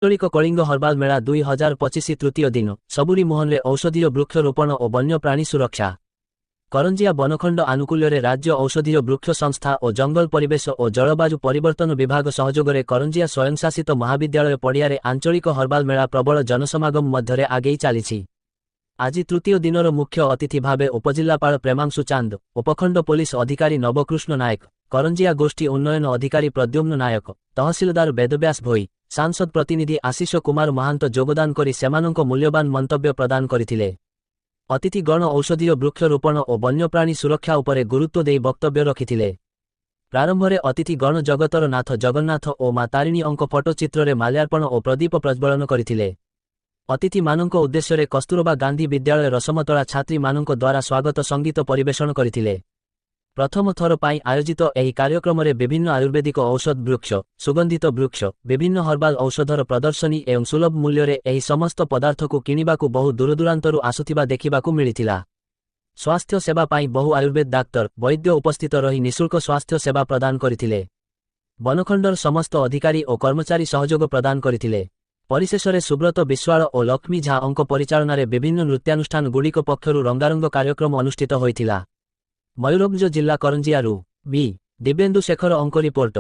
ଆଞ୍ଚଳିକ କଳିଙ୍ଗ ହର୍ବାଲ ମେଳା 2025 ତୃତୀୟ ଦିନ ସବୁରି ମୋହନରେ ଔଷଧୀୟ ବୃକ୍ଷରୋପଣ ଓ ବନ୍ୟପ୍ରାଣୀ ସୁରକ୍ଷା। କରଞ୍ଜିଆ ବନଖଣ୍ଡ ଆନୁକୂଲ୍ୟରେ ରାଜ୍ୟ ଔଷଧୀୟ ବୃକ୍ଷ ସଂସ୍ଥା ଓ ଜଙ୍ଗଲ ପରିବେଶ ଓ ଜଳବାୟୁ ପରିବର୍ତ୍ତନ ବିଭାଗ ସହଯୋଗରେ କରଞ୍ଜିଆ ସ୍ୱୟଂଶାସିତ ମହାବିଦ୍ୟାଳୟ ପଡ଼ିଆରେ ଆଞ୍ଚଳିକ ହର୍ବାଲ ମେଳା ପ୍ରବଳ ଜନସମାଗମ ମଧ୍ୟରେ ଆଗେଇ ଚାଲିଛି। ଆଜି ତୃତୀୟ ଦିନର ମୁଖ୍ୟ ଅତିଥି ଭାବେ ଉପଜିଲ୍ଲାପାଳ ପ୍ରେମାଂଶୁ ଚାନ୍ଦ, ଉପଖଣ୍ଡ ପୋଲିସ ଅଧିକାରୀ ନବକୃଷ୍ଣ ନାୟକ, କରଞ୍ଜିଆ ଗୋଷ୍ଠୀ ଉନ୍ନୟନ ଅଧିକାରୀ ପ୍ରଦ୍ୟୁମ୍ନ ନାୟକ, ତହସିଲଦାର ବେଦବ୍ୟାସ ଭୋଇ, ସାଂସଦ ପ୍ରତିନିଧି ଆଶିଷ କୁମାର ମହାନ୍ତ ଯୋଗଦାନ କରି ସେମାନଙ୍କ ମୂଲ୍ୟବାନ ମନ୍ତବ୍ୟ ପ୍ରଦାନ କରିଥିଲେ। ଅତିଥି ଗଣ ଔଷଧୀୟ ବୃକ୍ଷରୋପଣ ଓ ବନ୍ୟପ୍ରାଣୀ ସୁରକ୍ଷା ଉପରେ ଗୁରୁତ୍ୱ ଦେଇ ବକ୍ତବ୍ୟ ରଖିଥିଲେ। ପ୍ରାରମ୍ଭରେ ଅତିଥି ଗଣ ଜଗତର ନାଥ ଜଗନ୍ନାଥ ଓ ମା ତାରିଣୀଙ୍କ ଫଟୋଚିତ୍ରରେ ମାଲ୍ୟାର୍ପଣ ଓ ପ୍ରଦୀପ ପ୍ରଜ୍ୱଳନ କରିଥିଲେ। ଅତିଥିମାନଙ୍କ ଉଦ୍ଦେଶ୍ୟରେ କସ୍ତୁରବା ଗାନ୍ଧୀ ବିଦ୍ୟାଳୟ ରସମତଳା ଛାତ୍ରୀମାନଙ୍କ ଦ୍ୱାରା ସ୍ୱାଗତ ସଙ୍ଗୀତ ପରିବେଷଣ କରିଥିଲେ। ପ୍ରଥମ ଥର ପାଇଁ ଆୟୋଜିତ ଏହି କାର୍ଯ୍ୟକ୍ରମରେ ବିଭିନ୍ନ ଆୟୁର୍ବେଦିକ ଔଷଧ ବୃକ୍ଷ, ସୁଗନ୍ଧିତ ବୃକ୍ଷ, ବିଭିନ୍ନ ହର୍ବାଲ ଔଷଧର ପ୍ରଦର୍ଶନୀ ଏବଂ ସୁଲଭ ମୂଲ୍ୟରେ ଏହି ସମସ୍ତ ପଦାର୍ଥକୁ କିଣିବାକୁ ବହୁ ଦୂରଦୂରାନ୍ତରୁ ଆସୁଥିବା ଦେଖିବାକୁ ମିଳିଥିଲା। ସ୍ୱାସ୍ଥ୍ୟ ସେବା ପାଇଁ ବହୁ ଆୟୁର୍ବେଦ ଡାକ୍ତର, ବୈଦ୍ୟ ଉପସ୍ଥିତ ରହି ନିଃଶୁଳ୍କ ସ୍ୱାସ୍ଥ୍ୟ ସେବା ପ୍ରଦାନ କରିଥିଲେ। ବନଖଣ୍ଡର ସମସ୍ତ ଅଧିକାରୀ ଓ କର୍ମଚାରୀ ସହଯୋଗ ପ୍ରଦାନ କରିଥିଲେ। ପରିଶେଷରେ ସୁବ୍ରତ ବିଶ୍ୱାଳ ଓ ଲକ୍ଷ୍ମୀ ଝାଙ୍କ ପରିଚାଳନାରେ ବିଭିନ୍ନ ନୃତ୍ୟାନୁଷ୍ଠାନଗୁଡ଼ିକ ପକ୍ଷରୁ ରଙ୍ଗାରଙ୍ଗ କାର୍ଯ୍ୟକ୍ରମ ଅନୁଷ୍ଠିତ ହୋଇଥିଲା। ମୟୂରଭଞ୍ଜ ଜିଲ୍ଲା କରଞ୍ଜିଆରୁ ବି. ଦିବ୍ୟେନ୍ଦୁ ଶେଖର ଅଙ୍କ ରିପୋର୍ଟ।